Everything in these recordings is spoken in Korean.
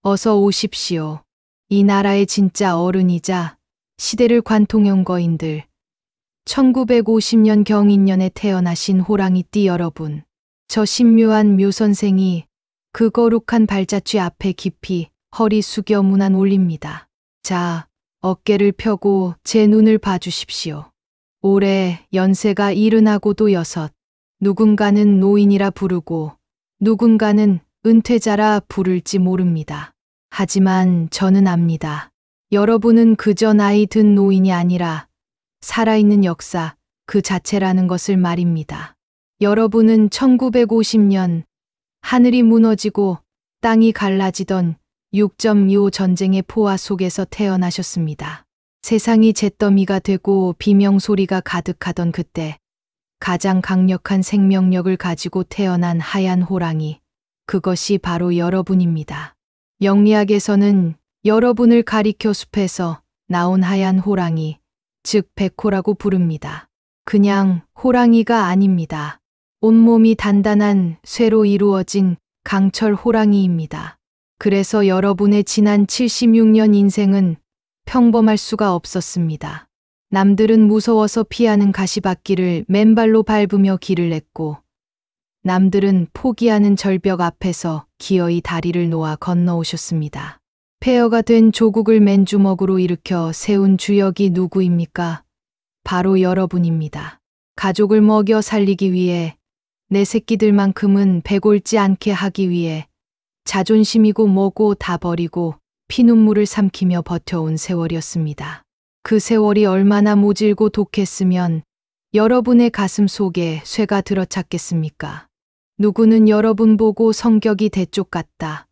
어서 오십시오. 이 나라의 진짜 어른이자 시대를 관통해온 거인들. 1950년 경인년에 태어나신 호랑이띠 여러분. 저 신묘한 묘 선생이 그 거룩한 발자취 앞에 깊이 허리 숙여 문안 올립니다. 자, 어깨를 펴고 제 눈을 봐주십시오. 올해 연세가 70하고도 6. 누군가는 노인이라 부르고 누군가는 은퇴자라 부를지 모릅니다. 하지만 저는 압니다. 여러분은 그저 나이 든 노인이 아니라 살아있는 역사 그 자체라는 것을 말입니다. 여러분은 1950년 하늘이 무너지고 땅이 갈라지던 6.25 전쟁의 포화 속에서 태어나셨습니다. 세상이 잿더미가 되고 비명소리가 가득하던 그때 가장 강력한 생명력을 가지고 태어난 하얀 호랑이, 그것이 바로 여러분입니다. 영리학에서는 여러분을 가리켜 숲에서 나온 하얀 호랑이, 즉 백호라고 부릅니다. 그냥 호랑이가 아닙니다. 온몸이 단단한 쇠로 이루어진 강철 호랑이입니다. 그래서 여러분의 지난 76년 인생은 평범할 수가 없었습니다. 남들은 무서워서 피하는 가시밭길을 맨발로 밟으며 길을 냈고, 남들은 포기하는 절벽 앞에서 기어이 다리를 놓아 건너오셨습니다. 폐허가 된 조국을 맨주먹으로 일으켜 세운 주역이 누구입니까? 바로 여러분입니다. 가족을 먹여 살리기 위해, 내 새끼들만큼은 배골지 않게 하기 위해 자존심이고 뭐고 다 버리고 피눈물을 삼키며 버텨온 세월이었습니다. 그 세월이 얼마나 모질고 독했으면 여러분의 가슴 속에 쇠가 들어찼겠습니까? 누구는 여러분 보고 성격이 대쪽 같다,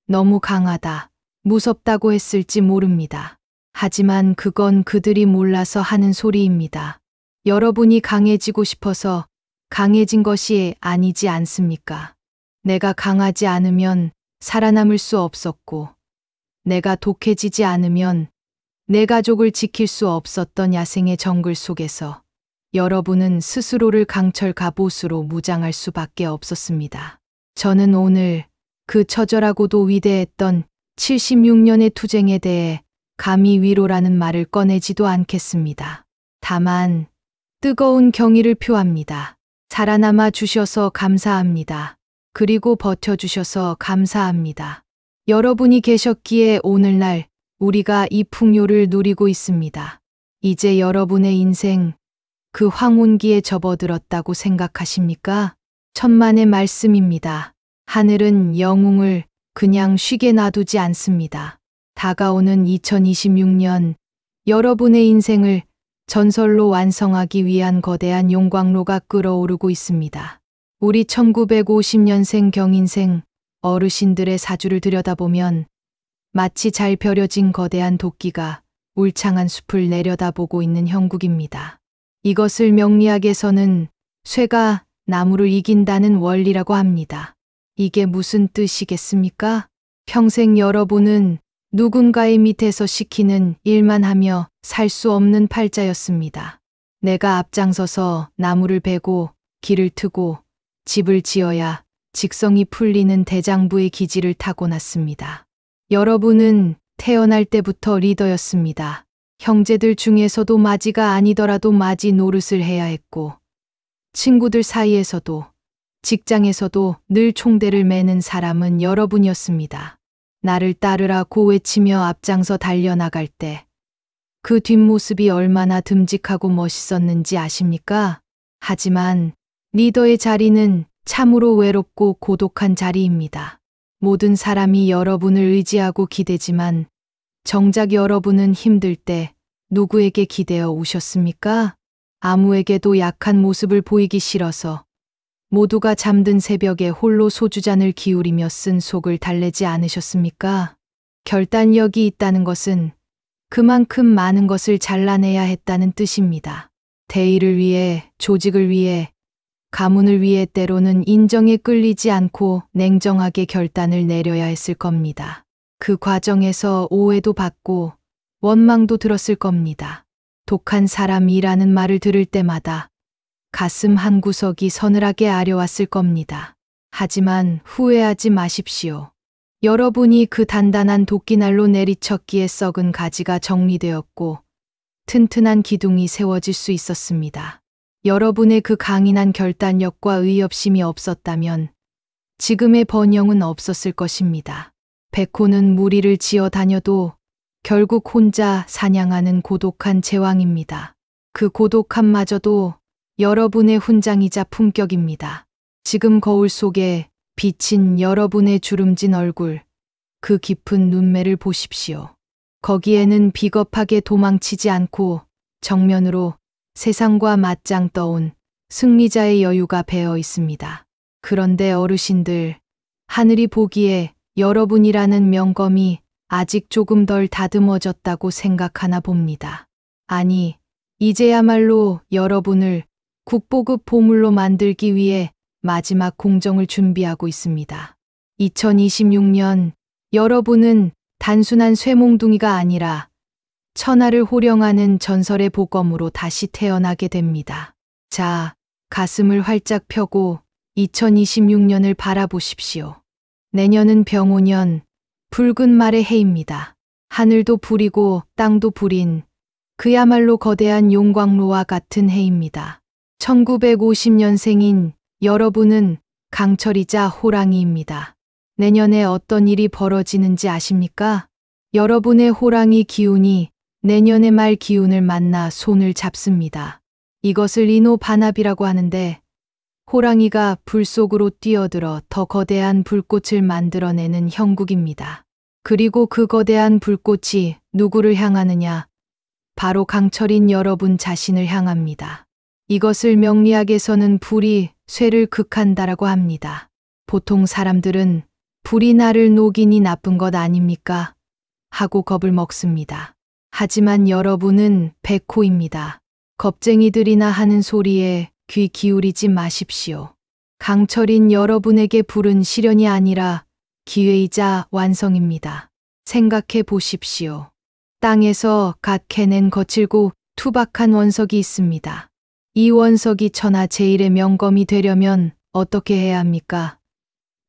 너무 강하다, 무섭다고 했을지 모릅니다. 하지만 그건 그들이 몰라서 하는 소리입니다. 여러분이 강해지고 싶어서 강해진 것이 아니지 않습니까? 내가 강하지 않으면 살아남을 수 없었고, 내가 독해지지 않으면 내 가족을 지킬 수 없었던 야생의 정글 속에서 여러분은 스스로를 강철 갑옷으로 무장할 수밖에 없었습니다. 저는 오늘 그 처절하고도 위대했던 76년의 투쟁에 대해 감히 위로라는 말을 꺼내지도 않겠습니다. 다만 뜨거운 경의를 표합니다. 살아남아 주셔서 감사합니다. 그리고 버텨주셔서 감사합니다. 여러분이 계셨기에 오늘날 우리가 이 풍요를 누리고 있습니다. 이제 여러분의 인생 그 황혼기에 접어들었다고 생각하십니까? 천만의 말씀입니다. 하늘은 영웅을 그냥 쉬게 놔두지 않습니다. 다가오는 2026년 여러분의 인생을 전설로 완성하기 위한 거대한 용광로가 끓어오르고 있습니다. 우리 1950년생 경인생 어르신들의 사주를 들여다보면 마치 잘 벼려진 거대한 도끼가 울창한 숲을 내려다보고 있는 형국입니다. 이것을 명리학에서는 쇠가 나무를 이긴다는 원리라고 합니다. 이게 무슨 뜻이겠습니까? 평생 여러분은 누군가의 밑에서 시키는 일만 하며 살 수 없는 팔자였습니다. 내가 앞장서서 나무를 베고 길을 트고 집을 지어야 직성이 풀리는 대장부의 기질을 타고났습니다. 여러분은 태어날 때부터 리더였습니다. 형제들 중에서도 마지가 아니더라도 마지 노릇을 해야 했고, 친구들 사이에서도 직장에서도 늘 총대를 매는 사람은 여러분이었습니다. 나를 따르라고 외치며 앞장서 달려나갈 때 그 뒷모습이 얼마나 듬직하고 멋있었는지 아십니까? 하지만 리더의 자리는 참으로 외롭고 고독한 자리입니다. 모든 사람이 여러분을 의지하고 기대지만 정작 여러분은 힘들 때 누구에게 기대어 오셨습니까? 아무에게도 약한 모습을 보이기 싫어서 모두가 잠든 새벽에 홀로 소주잔을 기울이며 쓴 속을 달래지 않으셨습니까? 결단력이 있다는 것은 그만큼 많은 것을 잘라내야 했다는 뜻입니다. 대의를 위해, 조직을 위해, 가문을 위해 때로는 인정에 끌리지 않고 냉정하게 결단을 내려야 했을 겁니다. 그 과정에서 오해도 받고 원망도 들었을 겁니다. 독한 사람이라는 말을 들을 때마다 가슴 한구석이 서늘하게 아려왔을 겁니다. 하지만 후회하지 마십시오. 여러분이 그 단단한 도끼날로 내리쳤기에 썩은 가지가 정리되었고 튼튼한 기둥이 세워질 수 있었습니다. 여러분의 그 강인한 결단력과 의협심이 없었다면 지금의 번영은 없었을 것입니다. 백호는 무리를 지어 다녀도 결국 혼자 사냥하는 고독한 제왕입니다. 그 고독함마저도 여러분의 훈장이자 품격입니다. 지금 거울 속에 비친 여러분의 주름진 얼굴, 그 깊은 눈매를 보십시오. 거기에는 비겁하게 도망치지 않고 정면으로 세상과 맞짱 떠온 승리자의 여유가 배어 있습니다. 그런데 어르신들, 하늘이 보기에 여러분이라는 명검이 아직 조금 덜 다듬어졌다고 생각하나 봅니다. 아니, 이제야말로 여러분을 국보급 보물로 만들기 위해 마지막 공정을 준비하고 있습니다. 2026년 여러분은 단순한 쇠몽둥이가 아니라 천하를 호령하는 전설의 보검으로 다시 태어나게 됩니다. 자, 가슴을 활짝 펴고 2026년을 바라보십시오. 내년은 병오년, 붉은 말의 해입니다. 하늘도 불이고 땅도 불인 그야말로 거대한 용광로와 같은 해입니다. 1950년생인 여러분은 강철이자 호랑이입니다. 내년에 어떤 일이 벌어지는지 아십니까? 여러분의 호랑이 기운이 내년의 말 기운을 만나 손을 잡습니다. 이것을 이노 반합이라고 하는데 호랑이가 불 속으로 뛰어들어 더 거대한 불꽃을 만들어내는 형국입니다. 그리고 그 거대한 불꽃이 누구를 향하느냐? 바로 강철인 여러분 자신을 향합니다. 이것을 명리학에서는 불이 쇠를 극한다라고 합니다. 보통 사람들은 불이 나를 녹이니 나쁜 것 아닙니까? 하고 겁을 먹습니다. 하지만 여러분은 백호입니다. 겁쟁이들이나 하는 소리에 귀 기울이지 마십시오. 강철인 여러분에게 불은 시련이 아니라 기회이자 완성입니다. 생각해 보십시오. 땅에서 갓 캐낸 거칠고 투박한 원석이 있습니다. 이 원석이 천하 제일의 명검이 되려면 어떻게 해야 합니까?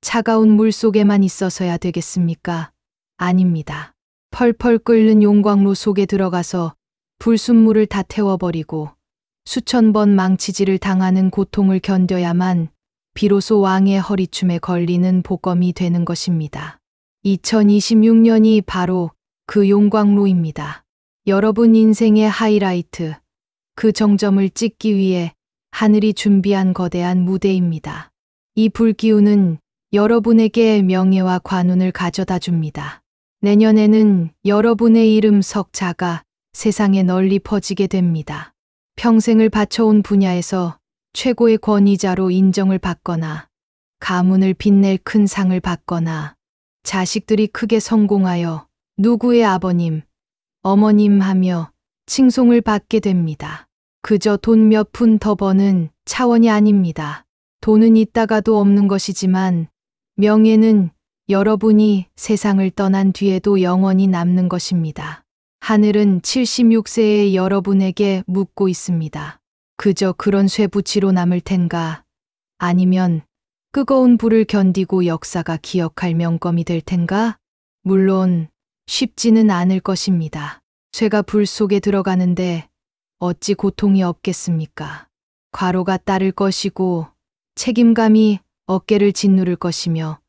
차가운 물 속에만 있어서야 되겠습니까? 아닙니다. 펄펄 끓는 용광로 속에 들어가서 불순물을 다 태워버리고 수천 번 망치질을 당하는 고통을 견뎌야만 비로소 왕의 허리춤에 걸리는 보검이 되는 것입니다. 2026년이 바로 그 용광로입니다. 여러분 인생의 하이라이트, 그 정점을 찍기 위해 하늘이 준비한 거대한 무대입니다. 이 불기운은 여러분에게 명예와 관운을 가져다 줍니다. 내년에는 여러분의 이름 석자가 세상에 널리 퍼지게 됩니다. 평생을 바쳐온 분야에서 최고의 권위자로 인정을 받거나 가문을 빛낼 큰 상을 받거나 자식들이 크게 성공하여 누구의 아버님, 어머님 하며 칭송을 받게 됩니다. 그저 돈 몇 푼 더 버는 차원이 아닙니다. 돈은 있다가도 없는 것이지만 명예는 여러분이 세상을 떠난 뒤에도 영원히 남는 것입니다. 하늘은 76세의 여러분에게 묻고 있습니다. 그저 그런 쇠붙이로 남을 텐가? 아니면 뜨거운 불을 견디고 역사가 기억할 명검이 될 텐가? 물론 쉽지는 않을 것입니다. 쇠가 불 속에 들어가는데 어찌 고통이 없겠습니까? 과로가 따를 것이고 책임감이 어깨를 짓누를 것이며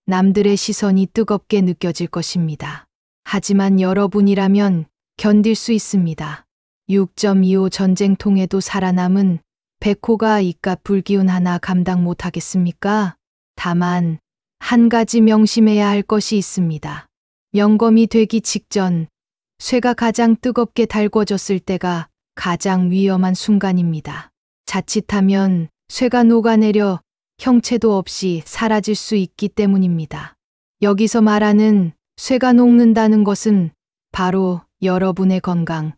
남들의 시선이 뜨겁게 느껴질 것입니다. 하지만 여러분이라면 견딜 수 있습니다. 6.25 전쟁통에도 살아남은 백호가 이깟 불기운 하나 감당 못하겠습니까? 다만 한 가지 명심해야 할 것이 있습니다. 명검이 되기 직전 쇠가 가장 뜨겁게 달궈졌을 때가 가장 위험한 순간입니다. 자칫하면 쇠가 녹아내려 형체도 없이 사라질 수 있기 때문입니다. 여기서 말하는 쇠가 녹는다는 것은 바로 여러분의 건강,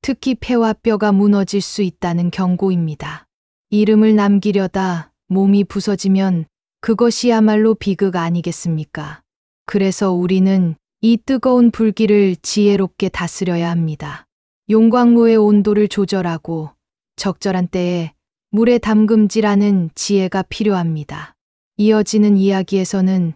특히 폐와 뼈가 무너질 수 있다는 경고입니다. 이름을 남기려다 몸이 부서지면 그것이야말로 비극 아니겠습니까? 그래서 우리는 이 뜨거운 불길을 지혜롭게 다스려야 합니다. 용광로의 온도를 조절하고 적절한 때에 물에 담금질하는 지혜가 필요합니다. 이어지는 이야기에서는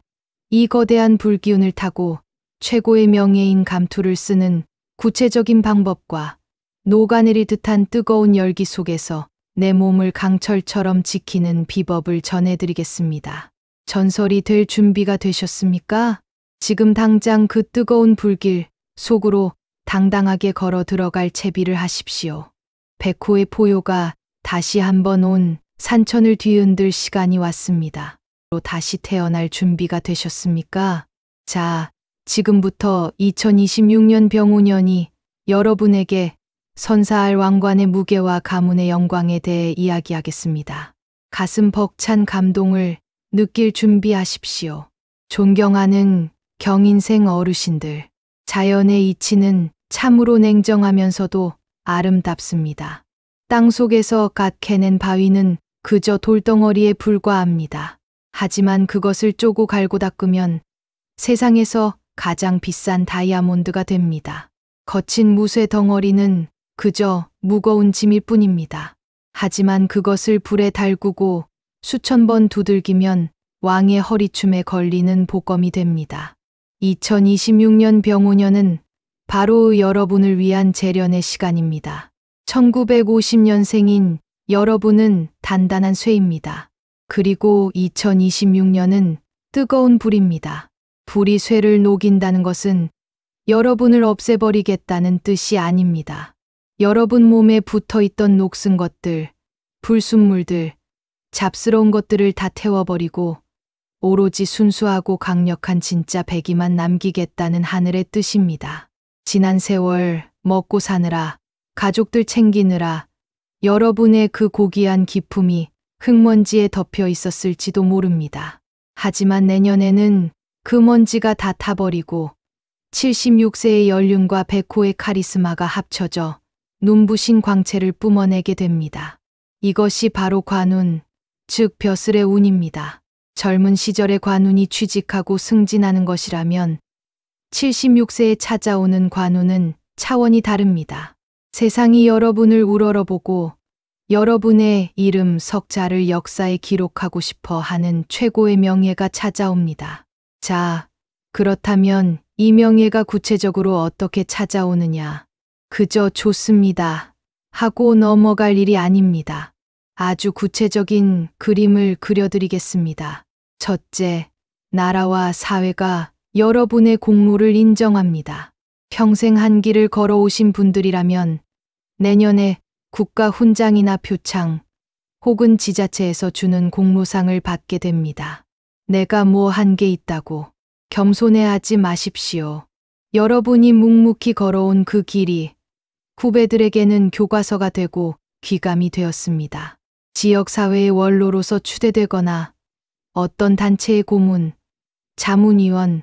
이 거대한 불기운을 타고 최고의 명예인 감투를 쓰는 구체적인 방법과 녹아내릴 듯한 뜨거운 열기 속에서 내 몸을 강철처럼 지키는 비법을 전해드리겠습니다. 전설이 될 준비가 되셨습니까? 지금 당장 그 뜨거운 불길 속으로 당당하게 걸어 들어갈 채비를 하십시오. 백호의 포효가 다시 한번 온 산천을 뒤흔들 시간이 왔습니다. 다시 태어날 준비가 되셨습니까? 자, 지금부터 2026년 병오년이 여러분에게 선사할 왕관의 무게와 가문의 영광에 대해 이야기하겠습니다. 가슴 벅찬 감동을 느낄 준비하십시오. 존경하는 경인생 어르신들, 자연의 이치는 참으로 냉정하면서도 아름답습니다. 땅 속에서 갓 캐낸 바위는 그저 돌덩어리에 불과합니다. 하지만 그것을 쪼고 갈고 닦으면 세상에서 가장 비싼 다이아몬드가 됩니다. 거친 무쇠 덩어리는 그저 무거운 짐일 뿐입니다. 하지만 그것을 불에 달구고 수천 번 두들기면 왕의 허리춤에 걸리는 복검이 됩니다. 2026년 병오년은 바로 여러분을 위한 재련의 시간입니다. 1950년생인 여러분은 단단한 쇠입니다. 그리고 2026년은 뜨거운 불입니다. 불이 쇠를 녹인다는 것은 여러분을 없애버리겠다는 뜻이 아닙니다. 여러분 몸에 붙어 있던 녹슨 것들, 불순물들, 잡스러운 것들을 다 태워버리고 오로지 순수하고 강력한 진짜 백이만 남기겠다는 하늘의 뜻입니다. 지난 세월 먹고 사느라, 가족들 챙기느라 여러분의 그 고귀한 기품이 흙먼지에 덮여 있었을지도 모릅니다. 하지만 내년에는 그 먼지가 다 타버리고 76세의 연륜과 백호의 카리스마가 합쳐져 눈부신 광채를 뿜어내게 됩니다. 이것이 바로 관운, 즉 벼슬의 운입니다. 젊은 시절의 관운이 취직하고 승진하는 것이라면 76세에 찾아오는 관운은 차원이 다릅니다. 세상이 여러분을 우러러보고 여러분의 이름 석자를 역사에 기록하고 싶어 하는 최고의 명예가 찾아옵니다. 자, 그렇다면 이 명예가 구체적으로 어떻게 찾아오느냐? 그저 좋습니다 하고 넘어갈 일이 아닙니다. 아주 구체적인 그림을 그려드리겠습니다. 첫째, 나라와 사회가 여러분의 공로를 인정합니다. 평생 한 길을 걸어오신 분들이라면 내년에 국가 훈장이나 표창 혹은 지자체에서 주는 공로상을 받게 됩니다. 내가 뭐 한 게 있다고 겸손해하지 마십시오. 여러분이 묵묵히 걸어온 그 길이 후배들에게는 교과서가 되고 귀감이 되었습니다. 지역사회의 원로로서 추대되거나 어떤 단체의 고문, 자문위원,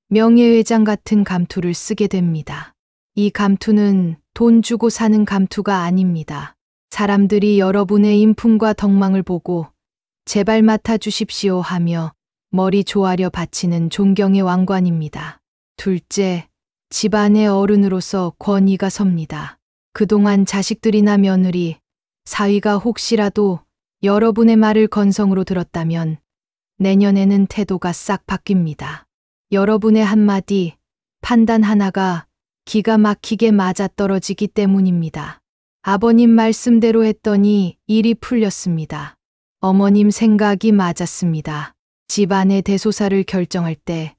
명예회장 같은 감투를 쓰게 됩니다. 이 감투는 돈 주고 사는 감투가 아닙니다. 사람들이 여러분의 인품과 덕망을 보고 제발 맡아주십시오 하며 머리 조아려 바치는 존경의 왕관입니다. 둘째, 집안의 어른으로서 권위가 섭니다. 그동안 자식들이나 며느리, 사위가 혹시라도 여러분의 말을 건성으로 들었다면 내년에는 태도가 싹 바뀝니다. 여러분의 한마디, 판단 하나가 기가 막히게 맞아떨어지기 때문입니다. 아버님 말씀대로 했더니 일이 풀렸습니다. 어머님 생각이 맞았습니다. 집안의 대소사를 결정할 때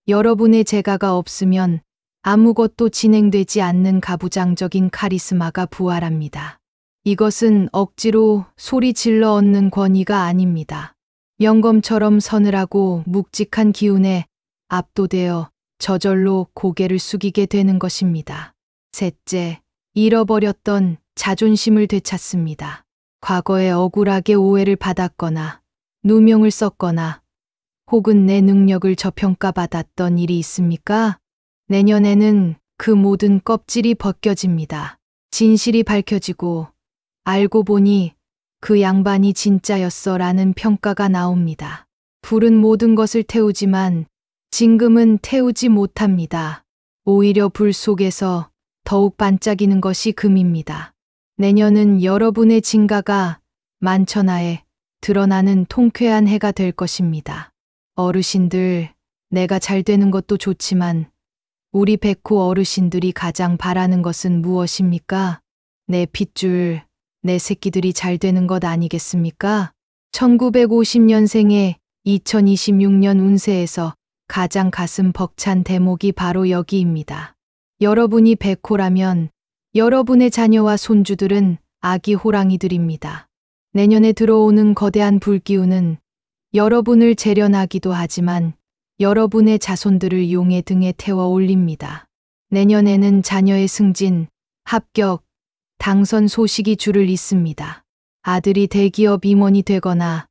여러분의 재가가 없으면 아무것도 진행되지 않는 가부장적인 카리스마가 부활합니다. 이것은 억지로 소리 질러 얻는 권위가 아닙니다. 영검처럼 서늘하고 묵직한 기운에 압도되어 저절로 고개를 숙이게 되는 것입니다. 셋째, 잃어버렸던 자존심을 되찾습니다. 과거에 억울하게 오해를 받았거나 누명을 썼거나 혹은 내 능력을 저평가받았던 일이 있습니까? 내년에는 그 모든 껍질이 벗겨집니다. 진실이 밝혀지고 알고 보니 그 양반이 진짜였어라는 평가가 나옵니다. 불은 모든 것을 태우지만 진금은 태우지 못합니다. 오히려 불 속에서 더욱 반짝이는 것이 금입니다. 내년은 여러분의 진가가 만천하에 드러나는 통쾌한 해가 될 것입니다. 어르신들, 내가 잘 되는 것도 좋지만 우리 백호 어르신들이 가장 바라는 것은 무엇입니까? 내 핏줄, 내 새끼들이 잘 되는 것 아니겠습니까? 1950년생의 2026년 운세에서 가장 가슴 벅찬 대목이 바로 여기입니다. 여러분이 백호라면 여러분의 자녀와 손주들은 아기 호랑이들입니다. 내년에 들어오는 거대한 불기운은 여러분을 재련하기도 하지만 여러분의 자손들을 용의 등에 태워 올립니다. 내년에는 자녀의 승진, 합격, 당선 소식이 줄을 잇습니다. 아들이 대기업 임원이 되거나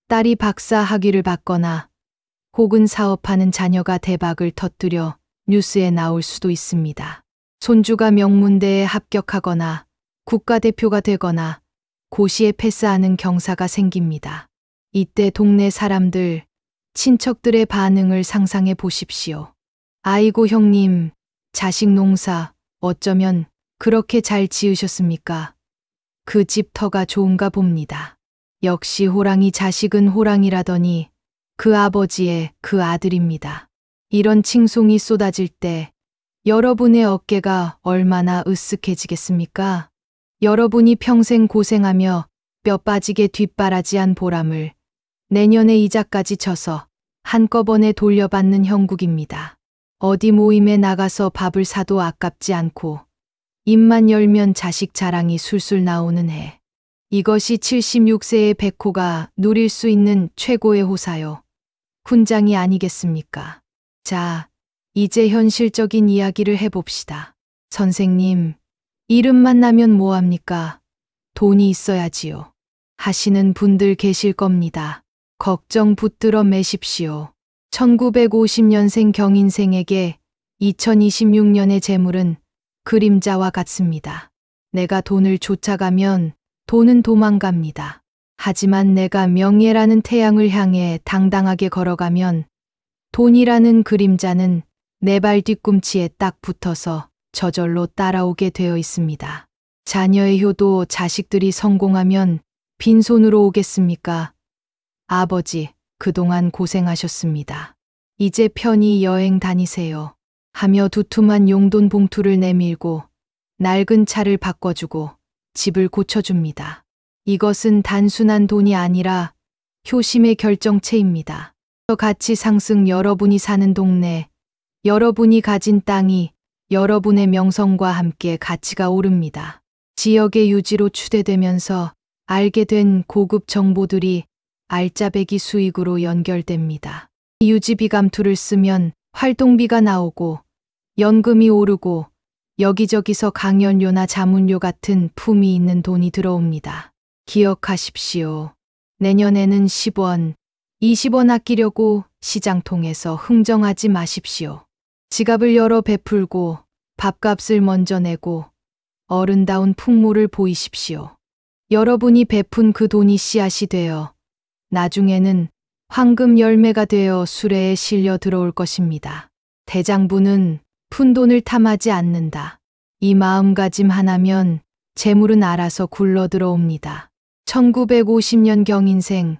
딸이 박사 학위를 받거나 혹은 사업하는 자녀가 대박을 터뜨려 뉴스에 나올 수도 있습니다. 손주가 명문대에 합격하거나 국가대표가 되거나 고시에 패스하는 경사가 생깁니다. 이때 동네 사람들, 친척들의 반응을 상상해 보십시오. 아이고 형님, 자식 농사 어쩌면 그렇게 잘 지으셨습니까? 그 집 터가 좋은가 봅니다. 역시 호랑이 자식은 호랑이라더니 그 아버지의 그 아들입니다. 이런 칭송이 쏟아질 때 여러분의 어깨가 얼마나 으쓱해지겠습니까? 여러분이 평생 고생하며 뼈 빠지게 뒷바라지한 보람을 내년에 이자까지 쳐서 한꺼번에 돌려받는 형국입니다. 어디 모임에 나가서 밥을 사도 아깝지 않고 입만 열면 자식 자랑이 술술 나오는 해. 이것이 76세의 백호가 누릴 수 있는 최고의 호사요. 훈장이 아니겠습니까? 자, 이제 현실적인 이야기를 해봅시다. 선생님, 이름만 나면 뭐합니까? 돈이 있어야지요. 하시는 분들 계실 겁니다. 걱정 붙들어 매십시오. 1950년생 경인생에게 2026년의 재물은 그림자와 같습니다. 내가 돈을 쫓아가면 돈은 도망갑니다. 하지만 내가 명예라는 태양을 향해 당당하게 걸어가면 돈이라는 그림자는 내 발 뒤꿈치에 딱 붙어서 저절로 따라오게 되어 있습니다. 자녀의 효도 자식들이 성공하면 빈손으로 오겠습니까? 아버지, 그동안 고생하셨습니다. 이제 편히 여행 다니세요. 하며 두툼한 용돈 봉투를 내밀고 낡은 차를 바꿔주고 집을 고쳐줍니다. 이것은 단순한 돈이 아니라 효심의 결정체입니다. 가치 상승 여러분이 사는 동네, 여러분이 가진 땅이 여러분의 명성과 함께 가치가 오릅니다. 지역의 유지로 추대되면서 알게 된 고급 정보들이 알짜배기 수익으로 연결됩니다. 유지비 감투를 쓰면 활동비가 나오고 연금이 오르고 여기저기서 강연료나 자문료 같은 품이 있는 돈이 들어옵니다. 기억하십시오. 내년에는 10원, 20원 아끼려고 시장통에서 흥정하지 마십시오. 지갑을 열어 베풀고 밥값을 먼저 내고 어른다운 풍모를 보이십시오. 여러분이 베푼 그 돈이 씨앗이 되어 나중에는 황금 열매가 되어 수레에 실려 들어올 것입니다. 대장부는 푼돈을 탐하지 않는다. 이 마음가짐 하나면 재물은 알아서 굴러 들어옵니다. 1950년 경인생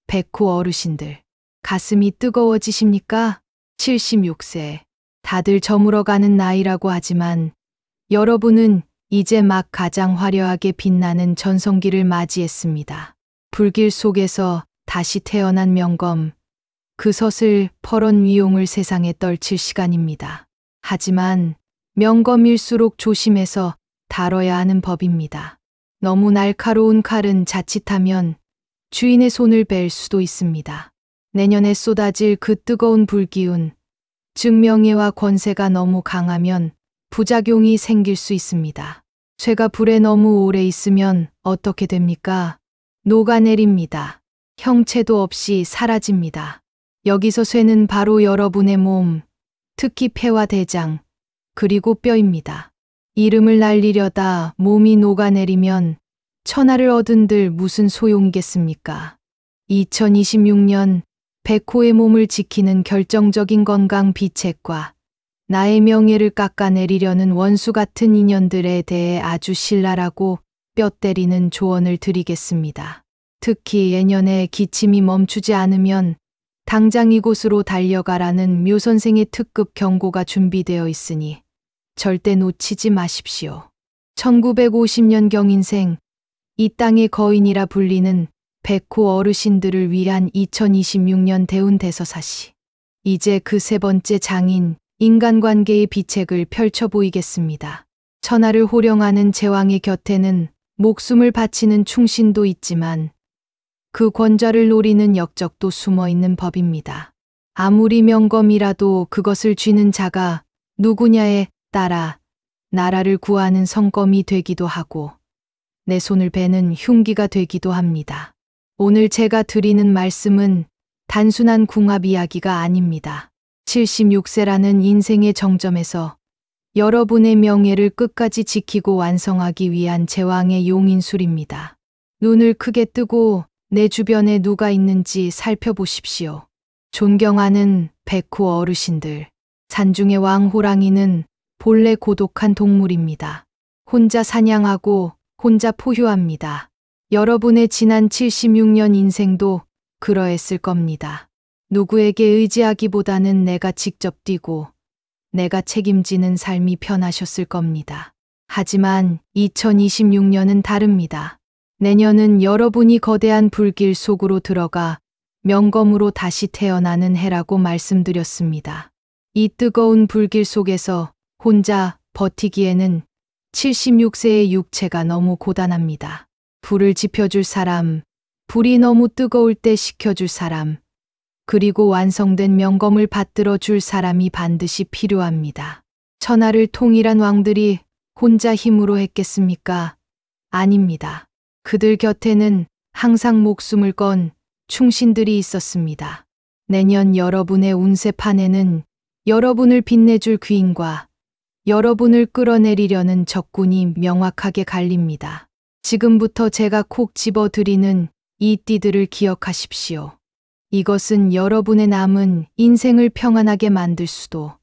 백호 어르신들, 가슴이 뜨거워지십니까? 76세, 다들 저물어가는 나이라고 하지만 여러분은 이제 막 가장 화려하게 빛나는 전성기를 맞이했습니다. 불길 속에서 다시 태어난 명검, 그 섯을 퍼런 위용을 세상에 떨칠 시간입니다. 하지만 명검일수록 조심해서 다뤄야 하는 법입니다. 너무 날카로운 칼은 자칫하면 주인의 손을 뺄 수도 있습니다. 내년에 쏟아질 그 뜨거운 불기운, 즉 명예와 권세가 너무 강하면 부작용이 생길 수 있습니다. 쇠가 불에 너무 오래 있으면 어떻게 됩니까? 녹아내립니다. 형체도 없이 사라집니다. 여기서 쇠는 바로 여러분의 몸, 특히 폐와 대장, 그리고 뼈입니다. 이름을 날리려다 몸이 녹아내리면 천하를 얻은들 무슨 소용이겠습니까? 2026년 백호의 몸을 지키는 결정적인 건강 비책과 나의 명예를 깎아내리려는 원수 같은 인연들에 대해 아주 신랄하고 뼈 때리는 조언을 드리겠습니다. 특히 내년에 기침이 멈추지 않으면 당장 이곳으로 달려가라는 묘 선생의 특급 경고가 준비되어 있으니 절대 놓치지 마십시오. 1950년 경인생, 이 땅의 거인이라 불리는 백호 어르신들을 위한 2026년 대운대서사시. 이제 그 세 번째 장인, 인간관계의 비책을 펼쳐 보이겠습니다. 천하를 호령하는 제왕의 곁에는 목숨을 바치는 충신도 있지만 그 권좌를 노리는 역적도 숨어 있는 법입니다. 아무리 명검이라도 그것을 쥐는 자가 누구냐에 따라 나라를 구하는 성검이 되기도 하고 내 손을 베는 흉기가 되기도 합니다. 오늘 제가 드리는 말씀은 단순한 궁합 이야기가 아닙니다. 76세라는 인생의 정점에서 여러분의 명예를 끝까지 지키고 완성하기 위한 제왕의 용인술입니다. 눈을 크게 뜨고 내 주변에 누가 있는지 살펴보십시오. 존경하는 백호 어르신들. 산중의 왕 호랑이는 본래 고독한 동물입니다. 혼자 사냥하고 혼자 포효합니다. 여러분의 지난 76년 인생도 그러했을 겁니다. 누구에게 의지하기보다는 내가 직접 뛰고 내가 책임지는 삶이 편하셨을 겁니다. 하지만 2026년은 다릅니다. 내년은 여러분이 거대한 불길 속으로 들어가 명검으로 다시 태어나는 해라고 말씀드렸습니다. 이 뜨거운 불길 속에서 혼자 버티기에는 76세의 육체가 너무 고단합니다. 불을 지펴줄 사람, 불이 너무 뜨거울 때 식혀줄 사람, 그리고 완성된 명검을 받들어 줄 사람이 반드시 필요합니다. 천하를 통일한 왕들이 혼자 힘으로 했겠습니까? 아닙니다. 그들 곁에는 항상 목숨을 건 충신들이 있었습니다. 내년 여러분의 운세판에는 여러분을 빛내줄 귀인과 여러분을 끌어내리려는 적군이 명확하게 갈립니다. 지금부터 제가 콕 집어드리는 이 띠들을 기억하십시오. 이것은 여러분의 남은 인생을 평안하게 만들 수도,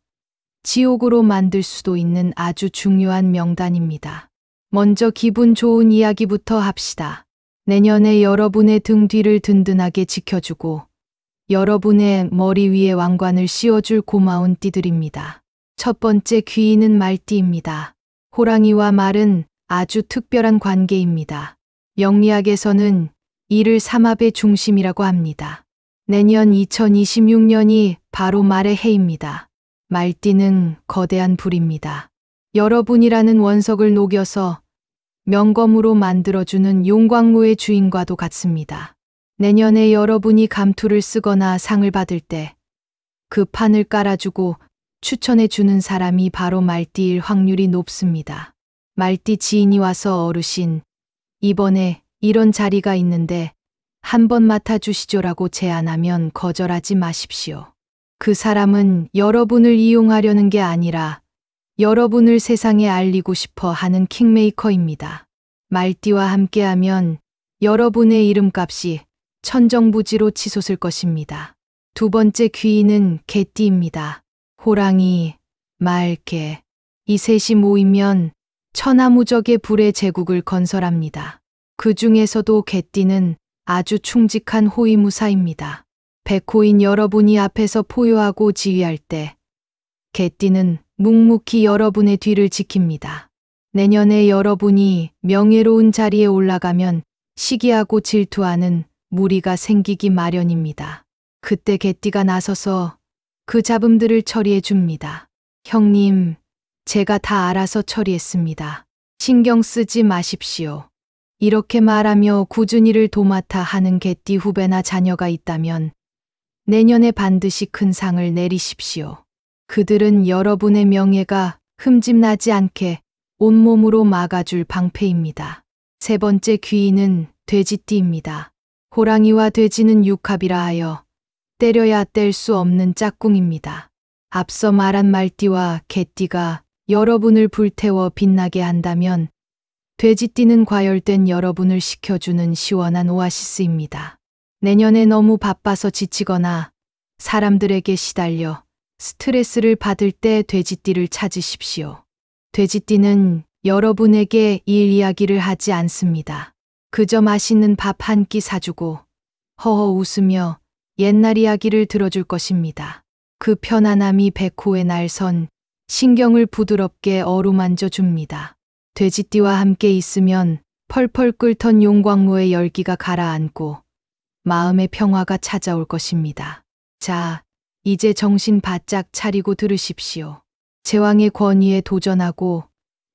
지옥으로 만들 수도 있는 아주 중요한 명단입니다. 먼저 기분 좋은 이야기부터 합시다. 내년에 여러분의 등 뒤를 든든하게 지켜주고 여러분의 머리 위에 왕관을 씌워줄 고마운 띠들입니다. 첫 번째 귀인은 말띠입니다. 호랑이와 말은 아주 특별한 관계입니다. 영리학에서는 이를 삼합의 중심이라고 합니다. 내년 2026년이 바로 말의 해입니다. 말띠는 거대한 불입니다. 여러분이라는 원석을 녹여서 명검으로 만들어주는 용광로의 주인과도 같습니다. 내년에 여러분이 감투를 쓰거나 상을 받을 때 그 판을 깔아주고 추천해주는 사람이 바로 말띠일 확률이 높습니다. 말띠 지인이 와서 어르신, 이번에 이런 자리가 있는데 한번 맡아주시죠라고 제안하면 거절하지 마십시오. 그 사람은 여러분을 이용하려는 게 아니라 여러분을 세상에 알리고 싶어 하는 킹메이커입니다. 말띠와 함께하면 여러분의 이름값이 천정부지로 치솟을 것입니다. 두 번째 귀인은 개띠입니다. 호랑이, 말, 개. 이 셋이 모이면 천하무적의 불의 제국을 건설합니다. 그 중에서도 개띠는 아주 충직한 호위무사입니다. 백호인 여러분이 앞에서 포효하고 지휘할 때 개띠는 묵묵히 여러분의 뒤를 지킵니다. 내년에 여러분이 명예로운 자리에 올라가면 시기하고 질투하는 무리가 생기기 마련입니다. 그때 개띠가 나서서 그 잡음들을 처리해 줍니다. 형님, 제가 다 알아서 처리했습니다. 신경 쓰지 마십시오. 이렇게 말하며 꾸준히를 도맡아 하는 개띠 후배나 자녀가 있다면 내년에 반드시 큰 상을 내리십시오. 그들은 여러분의 명예가 흠집나지 않게 온몸으로 막아줄 방패입니다. 세 번째 귀인은 돼지띠입니다. 호랑이와 돼지는 육합이라 하여 때려야 뗄 수 없는 짝꿍입니다. 앞서 말한 말띠와 개띠가 여러분을 불태워 빛나게 한다면 돼지띠는 과열된 여러분을 식혀주는 시원한 오아시스입니다. 내년에 너무 바빠서 지치거나 사람들에게 시달려 스트레스를 받을 때 돼지띠를 찾으십시오. 돼지띠는 여러분에게 일 이야기를 하지 않습니다. 그저 맛있는 밥 한 끼 사주고 허허 웃으며 옛날 이야기를 들어줄 것입니다. 그 편안함이 백호의 날선 신경을 부드럽게 어루만져 줍니다. 돼지띠와 함께 있으면 펄펄 끓던 용광로의 열기가 가라앉고 마음의 평화가 찾아올 것입니다. 자, 이제 정신 바짝 차리고 들으십시오. 제왕의 권위에 도전하고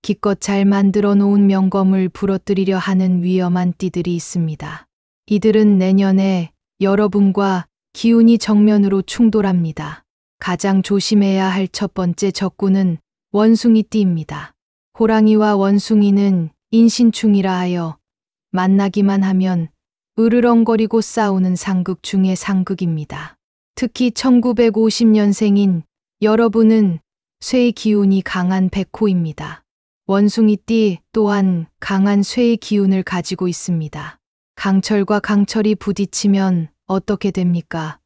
기껏 잘 만들어 놓은 명검을 부러뜨리려 하는 위험한 띠들이 있습니다. 이들은 내년에 여러분과 기운이 정면으로 충돌합니다. 가장 조심해야 할 첫 번째 적군은 원숭이띠입니다. 호랑이와 원숭이는 인신충이라 하여 만나기만 하면 으르렁거리고 싸우는 상극 중의 상극입니다. 특히 1950년생인 여러분은 쇠의 기운이 강한 백호입니다. 원숭이띠 또한 강한 쇠의 기운을 가지고 있습니다. 강철과 강철이 부딪히면 어떻게 됩니까?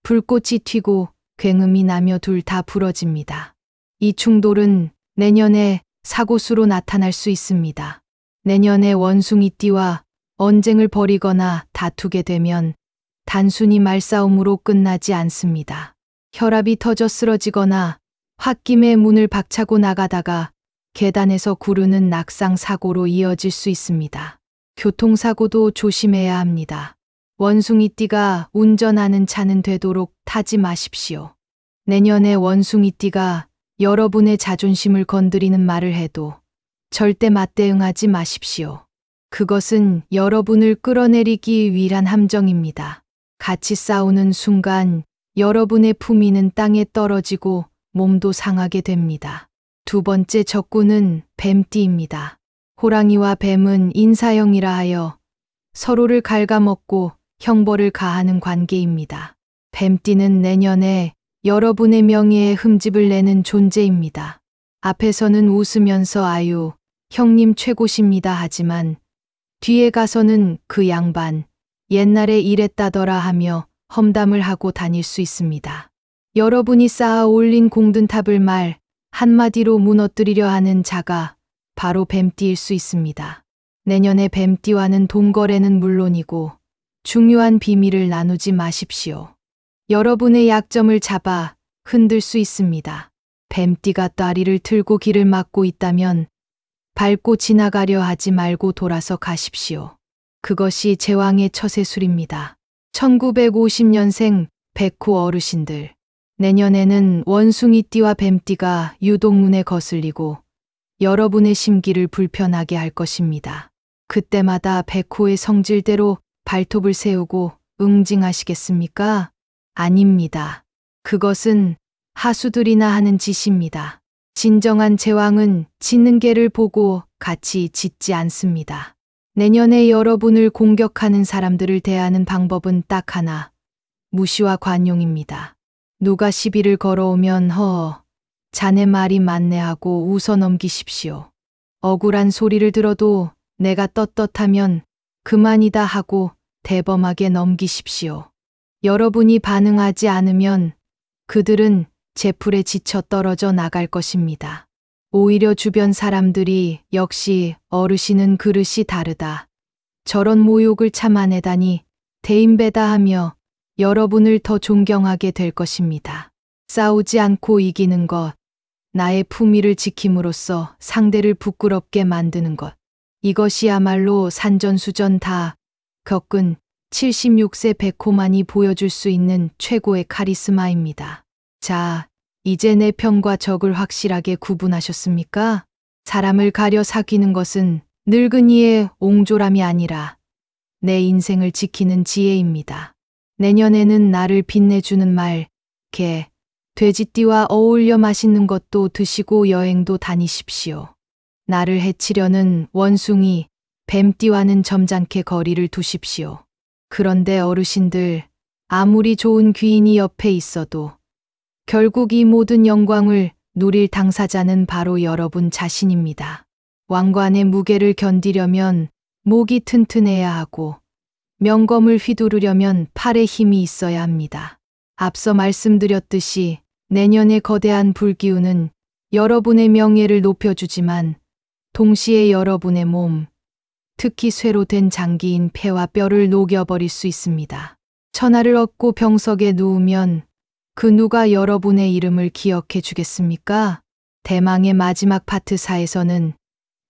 불꽃이 튀고 굉음이 나며 둘 다 부러집니다. 이 충돌은 내년에 사고수로 나타날 수 있습니다. 내년에 원숭이띠와 언쟁을 벌이거나 다투게 되면 단순히 말싸움으로 끝나지 않습니다. 혈압이 터져 쓰러지거나 홧김에 문을 박차고 나가다가 계단에서 구르는 낙상 사고로 이어질 수 있습니다. 교통사고도 조심해야 합니다. 원숭이띠가 운전하는 차는 되도록 타지 마십시오. 내년에 원숭이띠가 여러분의 자존심을 건드리는 말을 해도 절대 맞대응하지 마십시오. 그것은 여러분을 끌어내리기 위한 함정입니다. 같이 싸우는 순간 여러분의 품위는 땅에 떨어지고 몸도 상하게 됩니다. 두 번째 적군은 뱀띠입니다. 호랑이와 뱀은 인사형이라 하여 서로를 갉아먹고 형벌을 가하는 관계입니다. 뱀띠는 내년에 여러분의 명예에 흠집을 내는 존재입니다. 앞에서는 웃으면서 아유, 형님 최고십니다 하지만 뒤에 가서는 그 양반, 옛날에 이랬다더라 하며 험담을 하고 다닐 수 있습니다. 여러분이 쌓아 올린 공든탑을 말 한마디로 무너뜨리려 하는 자가 바로 뱀띠일 수 있습니다. 내년에 뱀띠와는 돈거래는 물론이고 중요한 비밀을 나누지 마십시오. 여러분의 약점을 잡아 흔들 수 있습니다. 뱀띠가 다리를 틀고 길을 막고 있다면 밟고 지나가려 하지 말고 돌아서 가십시오. 그것이 제왕의 처세술입니다. 1950년생 백호 어르신들. 내년에는 원숭이띠와 뱀띠가 유독 눈에 거슬리고 여러분의 심기를 불편하게 할 것입니다. 그때마다 백호의 성질대로 발톱을 세우고 응징하시겠습니까? 아닙니다. 그것은 하수들이나 하는 짓입니다. 진정한 제왕은 짖는 개를 보고 같이 짖지 않습니다. 내년에 여러분을 공격하는 사람들을 대하는 방법은 딱 하나, 무시와 관용입니다. 누가 시비를 걸어오면 허, 자네 말이 맞네 하고 웃어 넘기십시오. 억울한 소리를 들어도 내가 떳떳하면 그만이다 하고 대범하게 넘기십시오. 여러분이 반응하지 않으면 그들은 제풀에 지쳐 떨어져 나갈 것입니다. 오히려 주변 사람들이 역시 어르신은 그릇이 다르다. 저런 모욕을 참아내다니 대인배다 하며 여러분을 더 존경하게 될 것입니다. 싸우지 않고 이기는 것, 나의 품위를 지킴으로써 상대를 부끄럽게 만드는 것. 이것이야말로 산전수전 다 겪은 76세 백호만이 보여줄 수 있는 최고의 카리스마입니다. 자, 이제 내 편과 적을 확실하게 구분하셨습니까? 사람을 가려 사귀는 것은 늙은이의 옹졸함이 아니라 내 인생을 지키는 지혜입니다. 내년에는 나를 빛내주는 말, 개, 돼지띠와 어울려 맛있는 것도 드시고 여행도 다니십시오. 나를 해치려는 원숭이, 뱀띠와는 점잖게 거리를 두십시오. 그런데 어르신들, 아무리 좋은 귀인이 옆에 있어도 결국 이 모든 영광을 누릴 당사자는 바로 여러분 자신입니다. 왕관의 무게를 견디려면 목이 튼튼해야 하고 명검을 휘두르려면 팔에 힘이 있어야 합니다. 앞서 말씀드렸듯이 내년의 거대한 불기운은 여러분의 명예를 높여주지만 동시에 여러분의 몸, 특히 쇠로 된 장기인 폐와 뼈를 녹여버릴 수 있습니다. 천하를 얻고 병석에 누우면 그 누가 여러분의 이름을 기억해 주겠습니까? 대망의 마지막 파트사에서는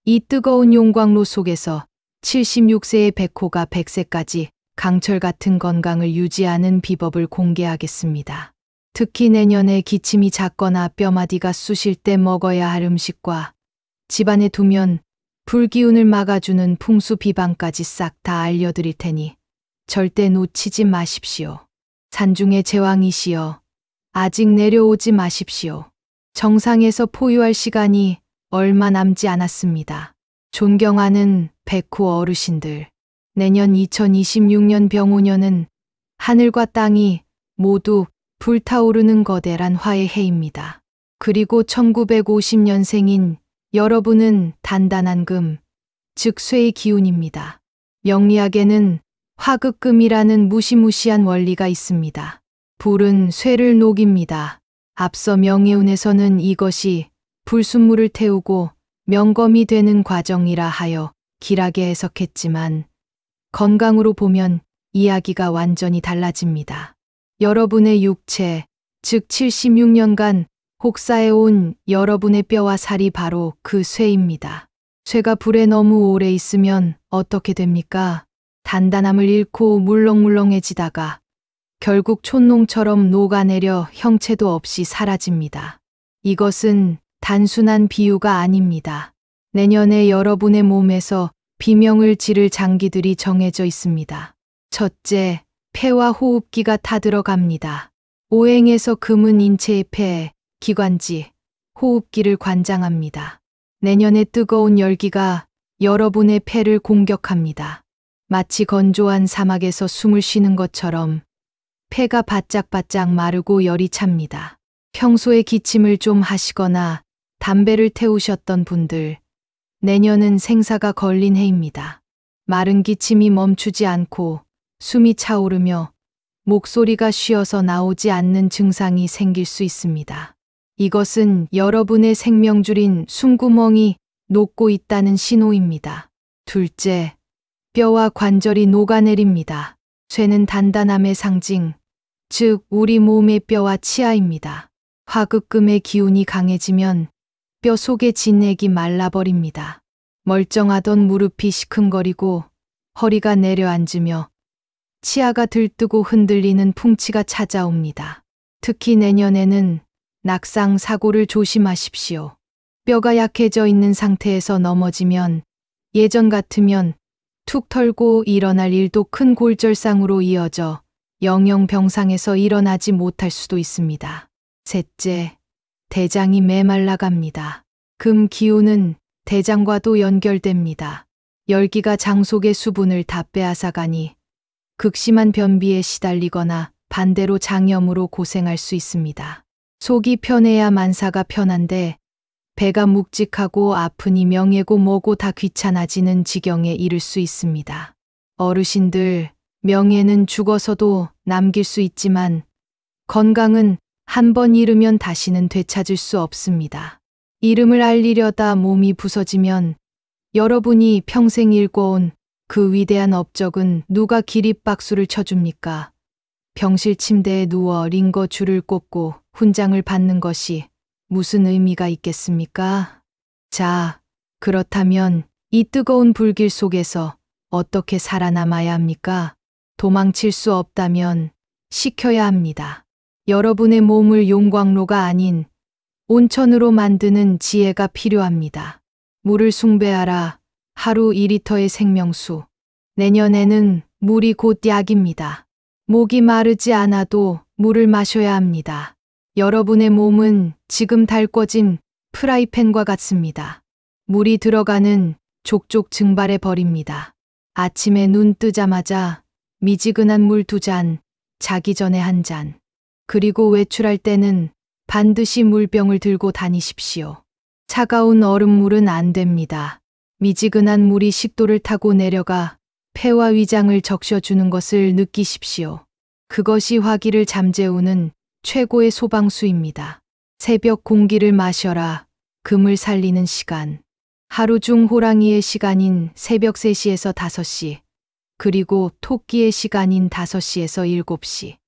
이 뜨거운 용광로 속에서 76세의 백호가 100세까지 강철 같은 건강을 유지하는 비법을 공개하겠습니다. 특히 내년에 기침이 잦거나 뼈마디가 쑤실 때 먹어야 할 음식과 집안에 두면 불기운을 막아주는 풍수 비방까지 싹 다 알려드릴 테니 절대 놓치지 마십시오. 산중의 제왕이시여, 아직 내려오지 마십시오. 정상에서 포유할 시간이 얼마 남지 않았습니다. 존경하는 백호 어르신들, 내년 2026년 병오년은 하늘과 땅이 모두 불타오르는 거대란 화의 해입니다. 그리고 1950년생인 여러분은 단단한 금, 즉 쇠의 기운입니다. 명리학에는 화극금이라는 무시무시한 원리가 있습니다. 불은 쇠를 녹입니다. 앞서 명예운에서는 이것이 불순물을 태우고 명검이 되는 과정이라 하여 길하게 해석했지만 건강으로 보면 이야기가 완전히 달라집니다. 여러분의 육체, 즉 76년간 혹사해온 여러분의 뼈와 살이 바로 그 쇠입니다. 쇠가 불에 너무 오래 있으면 어떻게 됩니까? 단단함을 잃고 물렁물렁해지다가 결국 촛농처럼 녹아내려 형체도 없이 사라집니다. 이것은 단순한 비유가 아닙니다. 내년에 여러분의 몸에서 비명을 지를 장기들이 정해져 있습니다. 첫째, 폐와 호흡기가 타들어갑니다. 오행에서 금은 인체의 폐, 기관지, 호흡기를 관장합니다. 내년의 뜨거운 열기가 여러분의 폐를 공격합니다. 마치 건조한 사막에서 숨을 쉬는 것처럼 폐가 바짝바짝 마르고 열이 찹니다. 평소에 기침을 좀 하시거나 담배를 태우셨던 분들, 내년은 생사가 걸린 해입니다. 마른 기침이 멈추지 않고 숨이 차오르며 목소리가 쉬어서 나오지 않는 증상이 생길 수 있습니다. 이것은 여러분의 생명줄인 숨구멍이 녹고 있다는 신호입니다. 둘째, 뼈와 관절이 녹아내립니다. 쇠는 단단함의 상징, 즉 우리 몸의 뼈와 치아입니다. 화극금의 기운이 강해지면 뼈 속의 진액이 말라버립니다. 멀쩡하던 무릎이 시큰거리고 허리가 내려앉으며 치아가 들뜨고 흔들리는 풍치가 찾아옵니다. 특히 내년에는 낙상 사고를 조심하십시오. 뼈가 약해져 있는 상태에서 넘어지면 예전 같으면 툭 털고 일어날 일도 큰 골절상으로 이어져 영영병상에서 일어나지 못할 수도 있습니다. 셋째, 대장이 메말라갑니다. 금 기운은 대장과도 연결됩니다. 열기가 장 속의 수분을 다 빼앗아가니 극심한 변비에 시달리거나 반대로 장염으로 고생할 수 있습니다. 속이 편해야 만사가 편한데 배가 묵직하고 아프니 명예고 뭐고 다 귀찮아지는 지경에 이를 수 있습니다. 어르신들, 명예는 죽어서도 남길 수 있지만 건강은 한 번 잃으면 다시는 되찾을 수 없습니다. 이름을 알리려다 몸이 부서지면 여러분이 평생 일궈온 그 위대한 업적은 누가 기립박수를 쳐줍니까? 병실 침대에 누워 링거 줄을 꽂고 훈장을 받는 것이 무슨 의미가 있겠습니까? 자, 그렇다면 이 뜨거운 불길 속에서 어떻게 살아남아야 합니까? 도망칠 수 없다면 식혀야 합니다. 여러분의 몸을 용광로가 아닌 온천으로 만드는 지혜가 필요합니다. 물을 숭배하라. 하루 2리터의 생명수. 내년에는 물이 곧 약입니다. 목이 마르지 않아도 물을 마셔야 합니다. 여러분의 몸은 지금 달궈진 프라이팬과 같습니다. 물이 들어가는 족족 증발해 버립니다. 아침에 눈 뜨자마자 미지근한 물 2잔, 자기 전에 1잔. 그리고 외출할 때는 반드시 물병을 들고 다니십시오. 차가운 얼음물은 안 됩니다. 미지근한 물이 식도를 타고 내려가 폐와 위장을 적셔주는 것을 느끼십시오. 그것이 화기를 잠재우는 최고의 소방수입니다. 새벽 공기를 마셔라. 금을 살리는 시간. 하루 중 호랑이의 시간인 새벽 3시에서 5시. 그리고 토끼의 시간인 5시에서 7시.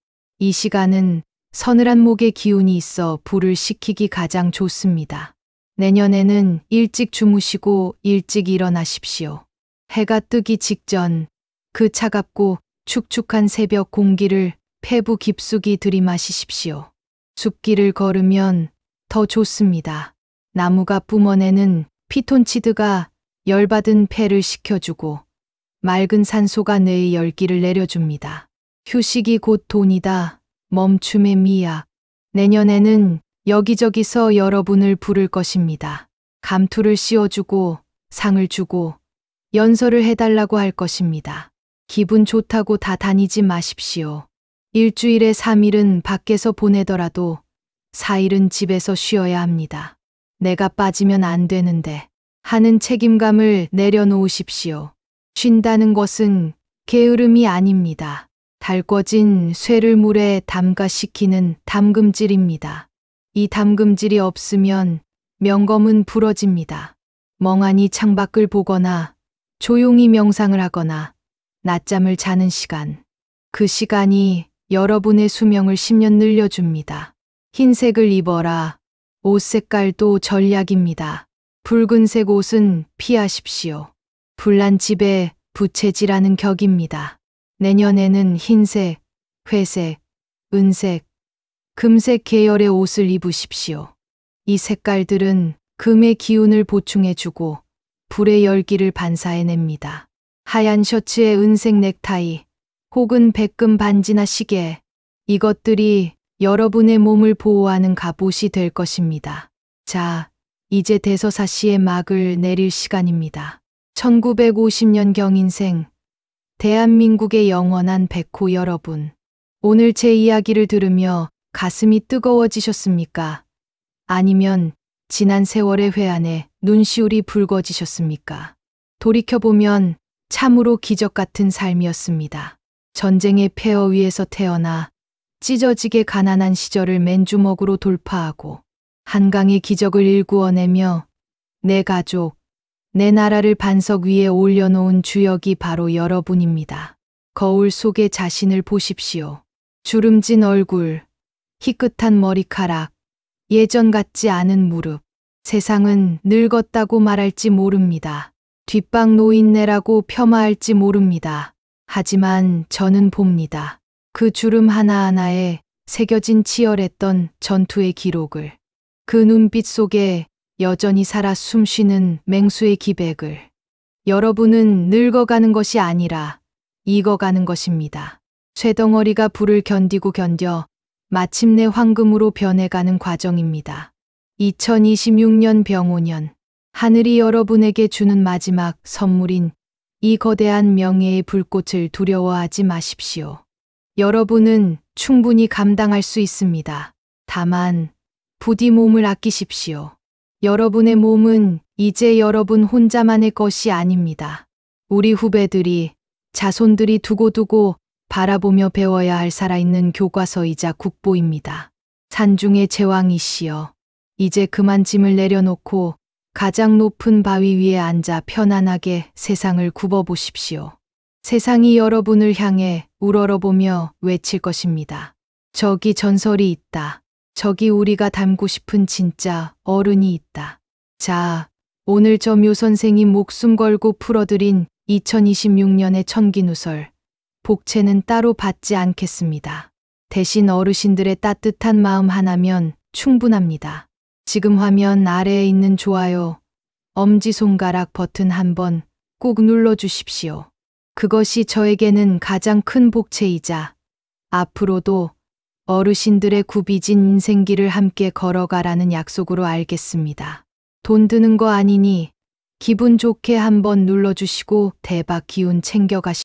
이 시간은 서늘한 목에 기운이 있어 불을 식히기 가장 좋습니다. 내년에는 일찍 주무시고 일찍 일어나십시오. 해가 뜨기 직전 그 차갑고 축축한 새벽 공기를 폐부 깊숙이 들이마시십시오. 숲길을 걸으면 더 좋습니다. 나무가 뿜어내는 피톤치드가 열받은 폐를 식혀주고 맑은 산소가 뇌의 열기를 내려줍니다. 휴식이 곧 돈이다. 멈춤의 미학. 내년에는 여기저기서 여러분을 부를 것입니다. 감투를 씌워주고 상을 주고 연설을 해달라고 할 것입니다. 기분 좋다고 다 다니지 마십시오. 일주일에 3일은 밖에서 보내더라도 4일은 집에서 쉬어야 합니다. 내가 빠지면 안 되는데 하는 책임감을 내려놓으십시오. 쉰다는 것은 게으름이 아닙니다. 달궈진 쇠를 물에 담가식히는 담금질입니다. 이 담금질이 없으면 명검은 부러집니다. 멍하니 창밖을 보거나 조용히 명상을 하거나 낮잠을 자는 시간. 그 시간이 여러분의 수명을 10년 늘려줍니다. 흰색을 입어라. 옷 색깔도 전략입니다. 붉은색 옷은 피하십시오. 불난 집에 부채질하는 격입니다. 내년에는 흰색, 회색, 은색, 금색 계열의 옷을 입으십시오. 이 색깔들은 금의 기운을 보충해주고 불의 열기를 반사해냅니다. 하얀 셔츠에 은색 넥타이, 혹은 백금 반지나 시계, 이것들이 여러분의 몸을 보호하는 갑옷이 될 것입니다. 자, 이제 대서사시의 막을 내릴 시간입니다. 1950년 경인생, 대한민국의 영원한 백호 여러분. 오늘 제 이야기를 들으며 가슴이 뜨거워지셨습니까? 아니면 지난 세월의 회한에 눈시울이 붉어지셨습니까? 돌이켜보면 참으로 기적 같은 삶이었습니다. 전쟁의 폐허 위에서 태어나 찢어지게 가난한 시절을 맨주먹으로 돌파하고 한강의 기적을 일구어내며 내 가족, 내 나라를 반석 위에 올려놓은 주역이 바로 여러분입니다. 거울 속의 자신을 보십시오. 주름진 얼굴, 희끗한 머리카락, 예전 같지 않은 무릎. 세상은 늙었다고 말할지 모릅니다. 뒷방 노인네라고 폄하할지 모릅니다. 하지만 저는 봅니다. 그 주름 하나하나에 새겨진 치열했던 전투의 기록을. 그 눈빛 속에 여전히 살아 숨쉬는 맹수의 기백을. 여러분은 늙어가는 것이 아니라 익어가는 것입니다. 쇠덩어리가 불을 견디고 견뎌 마침내 황금으로 변해가는 과정입니다. 2026년 병오년, 하늘이 여러분에게 주는 마지막 선물인 이 거대한 명예의 불꽃을 두려워하지 마십시오. 여러분은 충분히 감당할 수 있습니다. 다만 부디 몸을 아끼십시오. 여러분의 몸은 이제 여러분 혼자만의 것이 아닙니다. 우리 후배들이, 자손들이 두고두고 바라보며 배워야 할 살아있는 교과서이자 국보입니다. 산중의 제왕이시여, 이제 그만 짐을 내려놓고 가장 높은 바위 위에 앉아 편안하게 세상을 굽어보십시오. 세상이 여러분을 향해 우러러보며 외칠 것입니다. 저기 전설이 있다. 저기 우리가 닮고 싶은 진짜 어른이 있다. 자, 오늘 저 묘 선생이 목숨 걸고 풀어드린 2026년의 천기누설, 복채는 따로 받지 않겠습니다. 대신 어르신들의 따뜻한 마음 하나면 충분합니다. 지금 화면 아래에 있는 좋아요, 엄지손가락 버튼 한번 꾹 눌러주십시오. 그것이 저에게는 가장 큰 복채이자 앞으로도 어르신들의 굽이진 인생길을 함께 걸어가라는 약속으로 알겠습니다. 돈 드는 거 아니니 기분 좋게 한번 눌러주시고 대박 기운 챙겨가시